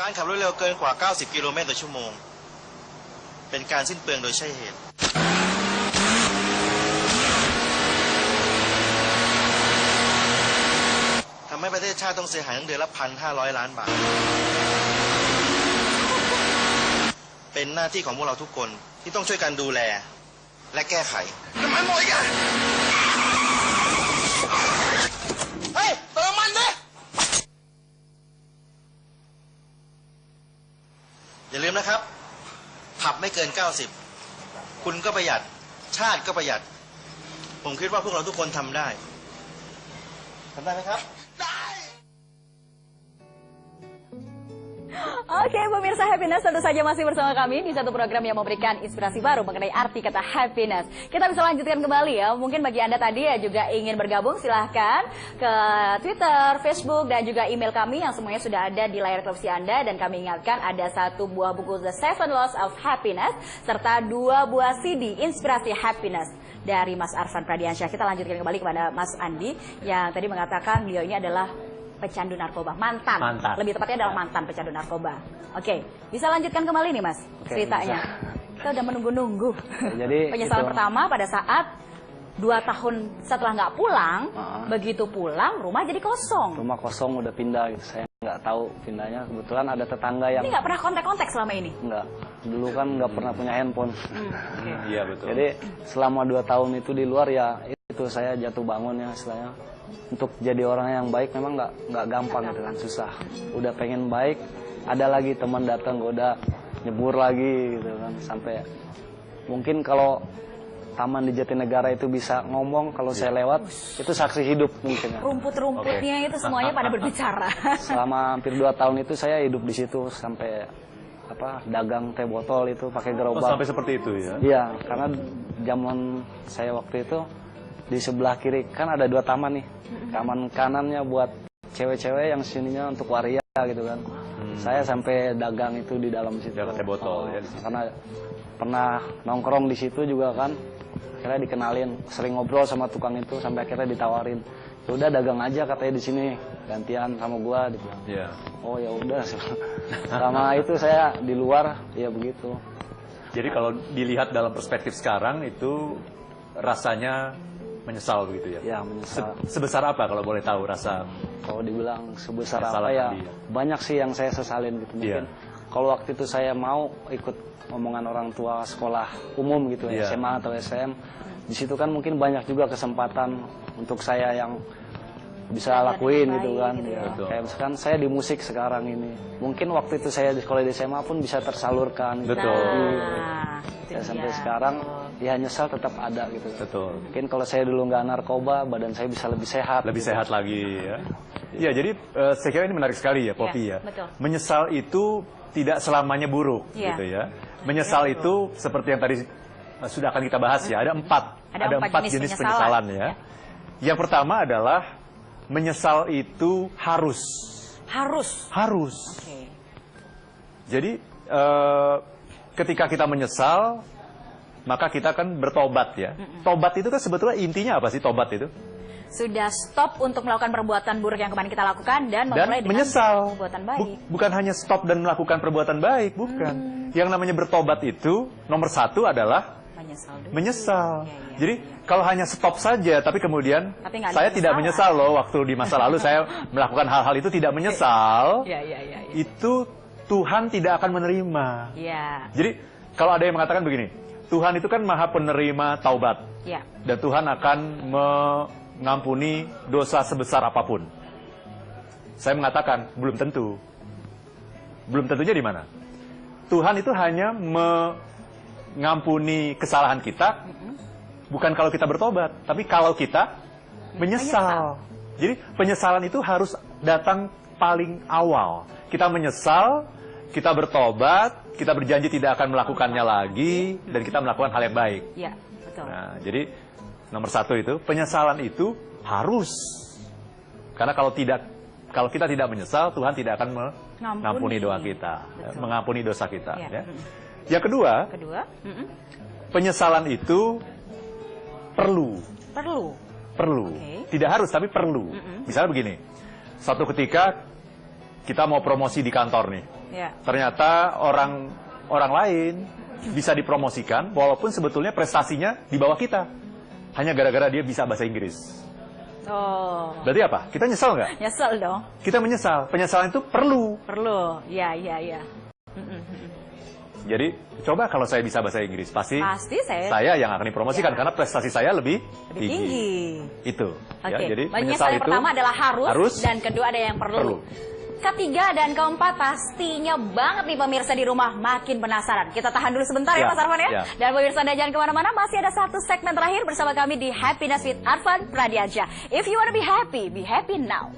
การขับรถเร็วเกินกว่า 90 กิโลเมตรต่อชั่วโมงเป็นการสิ้นเปลืองโดยใช่เหตุทำให้ประเทศชาติต้องเสียหายทั้งเดือนละ 1,500 ล้านบาทเป็นหน้าที่ของพวกเราทุกคนที่ต้องช่วยกันดูแลและแก้ไขน้ำมันหมดอีกอ่ะเฮ้ยเติมมันดิอย่าลืมนะครับขับไม่เกิน 90 คุณก็ประหยัดชาติก็ประหยัดผมคิดว่าพวกเราทุกคนทำได้ไหมครับได้ Oke, pemirsa Happiness tentu saja masih bersama kami di satu program yang memberikan inspirasi baru mengenai arti kata happiness. Kita bisa lanjutkan kembali ya. Mungkin bagi Anda tadi ya juga ingin bergabung, silahkan ke Twitter, Facebook, dan juga email kami yang semuanya sudah ada di layar televisi Anda. Dan kami ingatkan ada 1 buah buku The 7 Laws of Happiness serta 2 buah CD Inspirasi Happiness dari Mas Arfan Pradiansyah. Kita lanjutkan kembali kepada Mas Andi yang tadi mengatakan beliau ini adalah pecandu narkoba, mantan. Lebih tepatnya adalah mantan pecandu narkoba. Oke, bisa lanjutkan kembali nih Mas ceritanya. Kita udah menunggu-nunggu. Jadi penyesalan pertama pada saat 2 tahun setelah nggak pulang, begitu pulang rumah jadi kosong. Rumah kosong udah pindah gitu, saya nggak tahu pindahnya. Kebetulan ada tetangga yang... Ini nggak pernah kontak-kontak selama ini? Nggak, dulu kan nggak pernah punya handphone. Iya betul. Jadi selama 2 tahun itu di luar ya itu saya jatuh bangun ya istilahnya. Untuk jadi orang yang baik memang nggak gampang gitu kan, susah. Udah pengen baik, ada lagi teman datang goda, nyebur lagi gitu kan, sampai mungkin kalau taman di Jatinegara itu bisa ngomong, kalau saya lewat itu saksi hidup mungkin ya. Rumput-rumputnya itu semuanya pada berbicara. Selama hampir 2 tahun itu saya hidup di situ sampai dagang teh botol itu pakai gerobak. Sampai seperti itu ya? Iya, karena zaman saya waktu itu di sebelah kiri kan ada 2 taman nih. Taman kanannya buat cewek-cewek, yang sininya untuk waria gitu kan. Saya sampai dagang itu di dalam situ. Dagang teh botol ya. Karena pernah nongkrong di situ juga kan. Akhirnya dikenalin, sering ngobrol sama tukang itu sampai akhirnya ditawarin. Ya udah dagang aja katanya di sini, gantian sama gua dibilang. Iya. Oh ya udah. Sama itu saya di luar ya begitu. Jadi kalau dilihat dalam perspektif sekarang itu rasanya menyesal begitu ya? Ya menyesal. Sebesar apa kalau boleh tahu rasa? Kalau dibilang sebesar apa ya, banyak sih yang saya sesalin gitu. Mungkin kalau waktu itu saya mau ikut omongan orang tua sekolah umum gitu ya, SMA atau SM, di situ kan mungkin banyak juga kesempatan untuk saya yang bisa lakuin gitu kan. Ya. Kayak misalkan saya di musik sekarang ini, mungkin waktu itu saya di sekolah di SMA pun bisa tersalurkan. Betul. Ya, sampai sekarang ya nyesal tetap ada gitu. Betul. Mungkin kalau saya dulu nggak narkoba, badan saya bisa lebih sehat. Lebih gitu. sehat lagi ya. Ya jadi saya kira ini menarik sekali ya Poppy ya. Betul. Menyesal itu tidak selamanya buruk gitu ya. Menyesal itu seperti yang tadi sudah akan kita bahas ya. Ada 4 jenis penyesalan ya. Yang pertama adalah menyesal itu harus. Oke. Jadi ketika kita menyesal, maka kita kan bertobat ya. Tobat itu kan sebetulnya intinya apa sih tobat itu? Sudah stop untuk melakukan perbuatan buruk yang kemarin kita lakukan dan memulai dengan menyesal. perbuatan baik. Bukan hanya stop dan melakukan perbuatan baik, bukan. Yang namanya bertobat itu nomor 1 adalah menyesal. Jadi kalau hanya stop saja, tapi kemudian saya tidak menyesal loh waktu di masa lalu saya melakukan hal-hal itu tidak menyesal. Itu Tuhan tidak akan menerima. Jadi kalau ada yang mengatakan begini, Tuhan itu kan maha penerima taubat. Dan Tuhan akan mengampuni dosa sebesar apapun. Saya mengatakan, belum tentu. Belum tentunya di mana? Tuhan itu hanya mengampuni kesalahan kita, bukan kalau kita bertobat, tapi kalau kita menyesal. Jadi penyesalan itu harus datang paling awal. Kita menyesal, kita bertobat, kita berjanji tidak akan melakukannya lagi, dan kita melakukan hal yang baik. Betul. Nah, jadi nomor 1 itu, penyesalan itu harus. Karena kalau kita tidak menyesal, Tuhan tidak akan mengampuni doa kita, mengampuni dosa kita. Ya. Yang kedua, penyesalan itu perlu. Tidak harus, tapi perlu. Misalnya begini, suatu ketika kita mau promosi di kantor nih. Ternyata orang lain bisa dipromosikan walaupun sebetulnya prestasinya di bawah kita. Hanya gara-gara dia bisa bahasa Inggris. Oh. Berarti apa? Kita nyesal nggak? Nyesel dong. Kita menyesal. Penyesalan itu perlu. Perlu. Ya. Jadi coba kalau saya bisa bahasa Inggris, pasti saya yang akan dipromosikan karena prestasi saya lebih tinggi. Itu. Ya, jadi menyesal yang itu pertama adalah harus, dan kedua ada yang perlu. Ketiga dan keempat pastinya banget nih pemirsa di rumah makin penasaran. Kita tahan dulu sebentar ya Mas Arfan ya. Dan pemirsa Anda jangan kemana-mana, masih ada satu segmen terakhir bersama kami di Happiness with Arfan Pradiansyah. If you wanna be happy now.